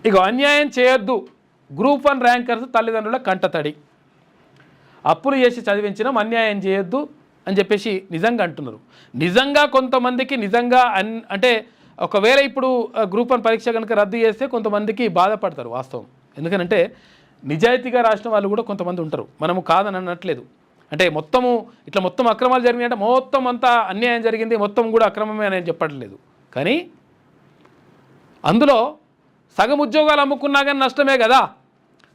ఇక అన్యాయం చేయొద్దు, గ్రూప్ 1 ర్యాంకర్స్ తల్లిదండ్రుల కంటతడి, అప్పులు చేసి చదివించడం అన్యాయం చేయొద్దు అని చెప్పేసి నిజంగా అంటున్నారు. నిజంగా కొంతమందికి నిజంగా అంటే ఒకవేళ ఇప్పుడు గ్రూప్ 1 పరీక్ష కనుక రద్దు చేస్తే కొంతమందికి బాధపడతారు వాస్తవం. ఎందుకంటే నిజాయితీగా రాసిన వాళ్ళు కూడా కొంతమంది ఉంటారు, మనము కాదని అనట్లేదు. అంటే మొత్తం అక్రమాలు జరిగినాయంటే మొత్తం అంతా అన్యాయం జరిగింది, మొత్తం కూడా అక్రమమే అని చెప్పట్లేదు. కానీ అందులో సగం ఉద్యోగాలు అమ్ముకున్నా కానీ నష్టమే కదా,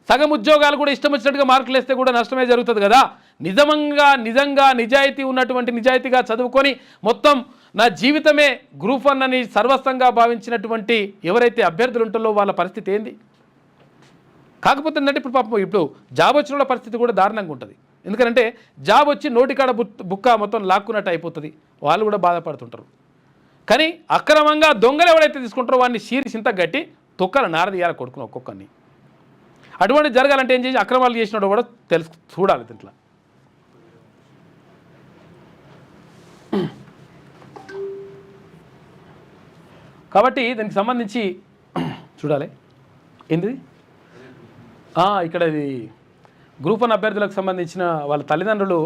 సగం ఉద్యోగాలు కూడా ఇష్టం వచ్చినట్టుగా మార్కులు వేస్తే కూడా నష్టమే జరుగుతుంది కదా. నిజంగా నిజాయితీ ఉన్నటువంటి, నిజాయితీగా చదువుకొని మొత్తం నా జీవితమే గ్రూప్ 1 అని సర్వస్వంగా భావించినటువంటి ఎవరైతే అభ్యర్థులు ఉంటారో వాళ్ళ పరిస్థితి ఏంది? కాకపోతే ఏంటంటే ఇప్పుడు పాపం ఇప్పుడు జాబ్ వచ్చిన వాళ్ళ పరిస్థితి కూడా దారుణంగా ఉంటుంది. ఎందుకంటే జాబ్ వచ్చి నోటికాడ బుక్క మొత్తం లాక్కున్నట్టు అయిపోతుంది, వాళ్ళు కూడా బాధపడుతుంటారు. కానీ అక్రమంగా దొంగలు ఎవరైతే తీసుకుంటారో వాడిని చింత గట్టి తొక్కల నారదీయాల కొడుకుని ఒక్కొక్కరిని. అటువంటి జరగాలంటే ఏం చేసి అక్రమాలు చేసినట్టు కూడా చూడాలి దీంట్లో. కాబట్టి దీనికి సంబంధించి చూడాలి ఏంది ఇక్కడ ఇది గ్రూప్ 1 అభ్యర్థులకు సంబంధించిన వాళ్ళ తల్లిదండ్రులు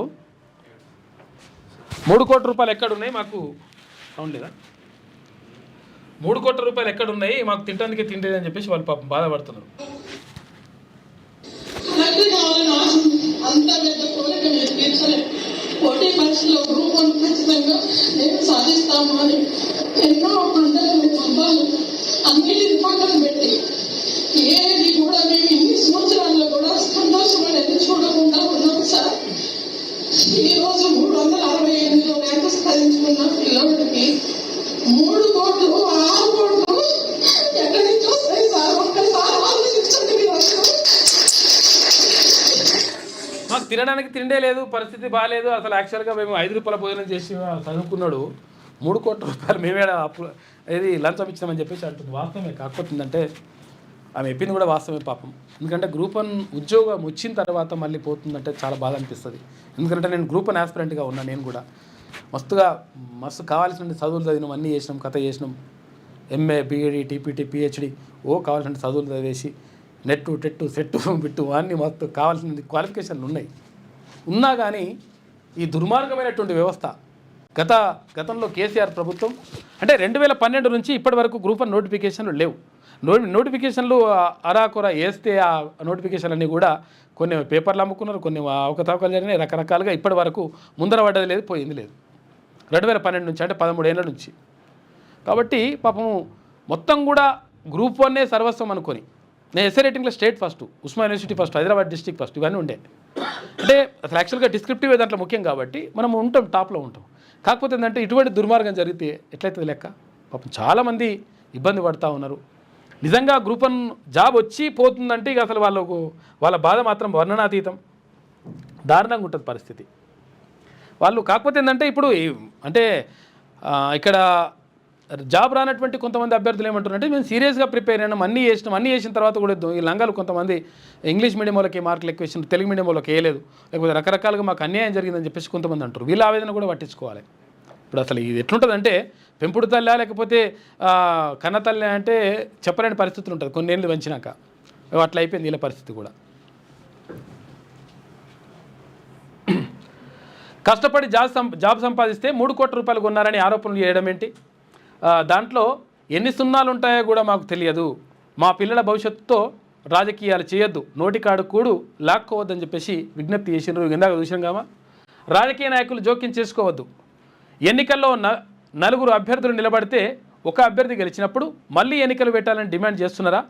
3 కోట్ల రూపాయలు ఎక్కడున్నాయి మాకు సౌండ్ లేదా, 3 కోట్ల రూపాయలు ఎక్కడున్నాయి మాకు తినడానికే తిండేదని చెప్పేసి వాళ్ళు పాపం బాధపడుతున్నారు. పోటీ పరీక్షలో గ్రూప్ 1 ఖచ్చితంగా నేను సాధిస్తాము అని ఎన్నో పండుగలు పబ్బాలు అన్నిటి పక్కన పెట్టి ఏది కూడా మేము ఇన్ని సంవత్సరాల్లో కూడా సంతోషపడేది చూడకుండా ఉన్నాం సార్. ఈరోజు 368లో ర్యాంకు సాధించుకున్న పిల్లలకి 3 కోట్లు 6 కోట్లు ఎక్కడి నుంచి వస్తాయి సార్? ఒక్కసారి ఆలోచించండి మీరు. మాకు తినడానికి తిండే లేదు, పరిస్థితి బాగాలేదు, అసలు యాక్చువల్గా మేము 5 రూపాయల భోజనం చేసి చదువుకున్నాడు 3 కోట్ల రూపాయలు మేమే ఏది లంచం ఇచ్చామని చెప్పేసి అంటుంది. వాస్తవమే, కాకపోతే ఏంటంటే ఆమె చెప్పింది కూడా వాస్తవమే పాపం. ఎందుకంటే గ్రూప్ 1 ఉద్యోగం వచ్చిన తర్వాత మళ్ళీ పోతుందంటే చాలా బాధ అనిపిస్తుంది. ఎందుకంటే నేను గ్రూప్ 1 ఆస్పిరెంట్గా ఉన్నా, నేను కూడా మస్తు కావాల్సిన చదువులు చదివినాం, అన్నీ చేసినాం, కథ చేసినాం, ఎంఏ బీఈడి టీపీటీ పిహెచ్డి కావాల్సిన చదువులు చదివేసి నెట్టు టెట్టు సెట్టు బిట్టు అన్నీ మస్తు కావాల్సిన క్వాలిఫికేషన్లు ఉన్నా కానీ ఈ దుర్మార్గమైనటువంటి వ్యవస్థ గతంలో కేసీఆర్ ప్రభుత్వం అంటే 2012 నుంచి ఇప్పటి వరకు గ్రూప్ 1 నోటిఫికేషన్లు లేవు. నోటిఫికేషన్లు అరాకొర వేస్తే ఆ నోటిఫికేషన్లన్నీ కూడా కొన్ని పేపర్లు అమ్ముకున్నారు, కొన్ని అవకతవకలు జరిగినాయి, రకరకాలుగా ఇప్పటి వరకు ముందర పడ్డది లేదు, పోయింది లేదు 2012 నుంచి, అంటే 13 ఏళ్ళ నుంచి. కాబట్టి పాపము మొత్తం కూడా గ్రూప్ 1 సర్వస్వం అనుకొని నేను ఎస్ఏ రేటింగ్లో state first, Osmania university first, Hyderabad district first, ఇవన్నీ ఉండే. అంటే అసలు యాక్చువల్గా డిస్క్రిప్టివ్ దాంట్లో ముఖ్యం కాబట్టి మనం ఉంటాం, టాప్లో ఉంటాం. కాకపోతే ఏంటంటే ఇటువంటి దుర్మార్గం జరిగితే ఎట్లయితుంది లెక్క? పాపం చాలామంది ఇబ్బంది పడుతూ ఉన్నారు. నిజంగా గ్రూప్ 1 జాబ్ వచ్చి పోతుందంటే ఇక అసలు వాళ్ళ బాధ మాత్రం వర్ణనాతీతం, దారుణంగా ఉంటుంది పరిస్థితి వాళ్ళు. కాకపోతే ఏంటంటే ఇప్పుడు అంటే ఇక్కడ జాబ్ రానటువంటి కొంతమంది అభ్యర్థులు ఏమంటారంటే మేము సీరియస్గా ప్రిపేర్ అయినాం, అన్నీ చేసిన తర్వాత కూడా ఈ లంగాలు కొంతమంది ఇంగ్లీష్ మీడియం వాళ్ళకి మార్కులు ఎక్కువ ఇచ్చిన, తెలుగు మీడియం వాళ్ళకి వేయలేదు, లేకపోతే రకరకాలుగా మాకు అన్యాయం జరిగిందని చెప్పేసి కొంతమంది అంటారు. వీళ్ళ ఆవేదన కూడా పట్టించుకోవాలి. ఇప్పుడు అసలు ఇది ఎట్లుంటుందంటే పెంపుడు తల్లి లేకపోతే కన్న తల్లి అంటే చెప్పలేని పరిస్థితులు ఉంటుంది కొన్నేళ్ళు వంచినాక. అట్లా అయిపోయింది వీళ్ళ పరిస్థితి కూడా. కష్టపడి జాబ్ సంపాదిస్తే 3 కోట్ల రూపాయలు కొన్నారని ఆరోపణలు చేయడం ఏంటి? దాంట్లో ఎన్ని సున్నాలు ఉంటాయో కూడా మాకు తెలియదు. మా పిల్లల భవిష్యత్తుతో రాజకీయాలు చేయొద్దు, నోటికాడు కూడు లాక్కోవద్దని చెప్పేసి విజ్ఞప్తి చేసినారు. ఇందాక చూసినాం కామా, రాజకీయ నాయకులు జోక్యం చేసుకోవద్దు. ఎన్నికల్లో 4 అభ్యర్థులు నిలబడితే ఒక అభ్యర్థి గెలిచినప్పుడు మళ్ళీ ఎన్నికలు పెట్టాలని డిమాండ్ చేస్తున్నారా?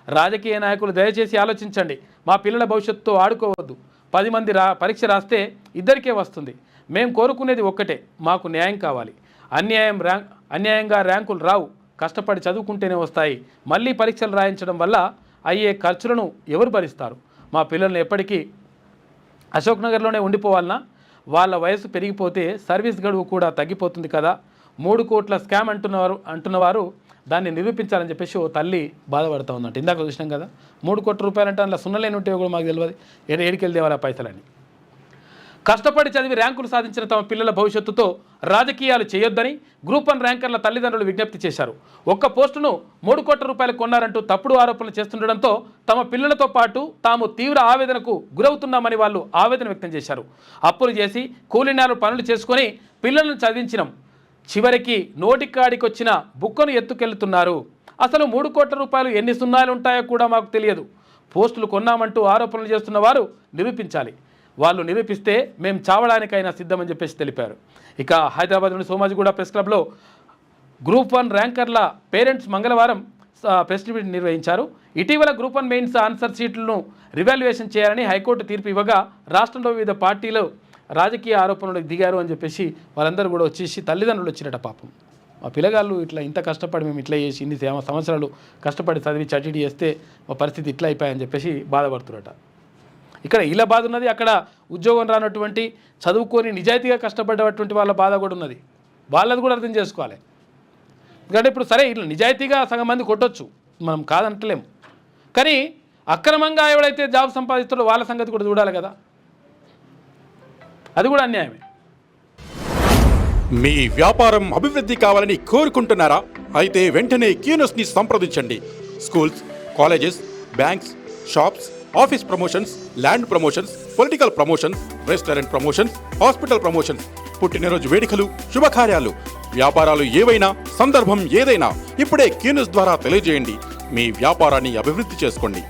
రాజకీయ నాయకులు దయచేసి ఆలోచించండి. మా పిల్లల భవిష్యత్తుతో ఆడుకోవద్దు. 10 మంది పరీక్ష రాస్తే ఇద్దరికే వస్తుంది. మేము కోరుకునేది ఒక్కటే, మాకు న్యాయం కావాలి. అన్యాయంగా ర్యాంకులు రావు, కష్టపడి చదువుకుంటేనే వస్తాయి. మళ్ళీ పరీక్షలు రాయించడం వల్ల అయ్యే ఖర్చులను ఎవరు భరిస్తారు? మా పిల్లల్ని ఎప్పటికీ అశోక్ నగర్లోనే ఉండిపోవాలన్నా? వాళ్ళ వయసు పెరిగిపోతే సర్వీస్ గడువు కూడా తగ్గిపోతుంది కదా. 3 కోట్ల స్కామ్ అంటున్నవారు దాన్ని నిరూపించాలని చెప్పేసి ఓ తల్లి బాధపడుతూ ఉందంట. ఇందాక చూసినాం కదా, 3 కోట్ల రూపాయలు అంటే అందులో సున్నలేని ఉంటే కూడా మాకు తెలియదు, ఏడికెళ్ళి దేవాలా పైసలని. కష్టపడి చదివి ర్యాంకులు సాధించిన తమ పిల్లల భవిష్యత్తుతో రాజకీయాలు చేయొద్దని గ్రూప్ 1 ర్యాంకర్ల తల్లిదండ్రులు విజ్ఞప్తి చేశారు. ఒక్క పోస్టును 3 కోట్ల రూపాయలు కొన్నారంటూ తప్పుడు ఆరోపణలు చేస్తుండడంతో తమ పిల్లలతో పాటు తాము తీవ్ర ఆవేదనకు గురవుతున్నామని వాళ్ళు ఆవేదన వ్యక్తం చేశారు. అప్పులు చేసి కూలీనాలు పనులు చేసుకొని పిల్లలను చదివించినాం, చివరికి నోటికాడికొచ్చిన బుక్కను ఎత్తుకెళ్తున్నారు. అసలు 3 కోట్ల రూపాయలు ఎన్ని సున్నాలు ఉంటాయో కూడా మాకు తెలియదు. పోస్టులు కొన్నామంటూ ఆరోపణలు చేస్తున్న వారు నిరూపించాలి. వాళ్ళు నిరూపిస్తే మేము చావడానికైనా సిద్ధమని చెప్పేసి తెలిపారు. ఇక హైదరాబాద్లోని సోమాజిగూడ ప్రెస్ క్లబ్లో గ్రూప్ 1 ర్యాంకర్ల పేరెంట్స్ మంగళవారం ప్రెస్ మీట్ నిర్వహించారు. ఇటీవల గ్రూప్ 1 మెయిన్స్ ఆన్సర్ షీట్లను రివాల్యుయేషన్ చేయాలని హైకోర్టు తీర్పు ఇవ్వగా రాష్ట్రంలో వివిధ పార్టీలు రాజకీయ ఆరోపణలకు దిగారు అని చెప్పేసి వాళ్ళందరూ కూడా వచ్చేసి తల్లిదండ్రులు వచ్చినట. పాపం మా పిల్లగాళ్ళు ఇట్లా ఇంత కష్టపడి మేము ఇట్లా చేసి ఇన్ని సంవత్సరాలు కష్టపడి చదివి చటిడి చేస్తే మా పరిస్థితి ఇట్లా అయిపోయాయని చెప్పేసి బాధపడుతున్నట. ఇక్కడ ఇలా బాధ ఉన్నది, అక్కడ ఉద్యోగం రానటువంటి చదువుకొని నిజాయితీగా కష్టపడ్డటువంటి వాళ్ళ బాధ కూడా ఉన్నది. వాళ్ళది కూడా అర్థం చేసుకోవాలి. ఎందుకంటే ఇప్పుడు సరే ఇట్లా నిజాయితీగా సగం మంది కొట్టొచ్చు, మనం కాదంటలేము. కానీ అక్రమంగా ఎవడైతే జాబ్ సంపాదిస్తాడో వాళ్ళ సంగతి కూడా చూడాలి కదా, అది కూడా అన్యాయమే. మీ వ్యాపారం అభివృద్ధి కావాలని కోరుకుంటున్నారా? అయితే వెంటనే క్యూనస్ని సంప్రదించండి. Schools, colleges, banks, shops, office promotions, land promotions, political promotions, restaurant promotions, hospital promotions, పుట్టినరోజు వేడుకలు, శుభకార్యాలు, వ్యాపారాలు ఏవైనా, సందర్భం ఏదైనా ఇప్పుడే క్యూనస్ ద్వారా తెలియజేయండి. మీ వ్యాపారాన్ని అభివృద్ధి చేసుకోండి.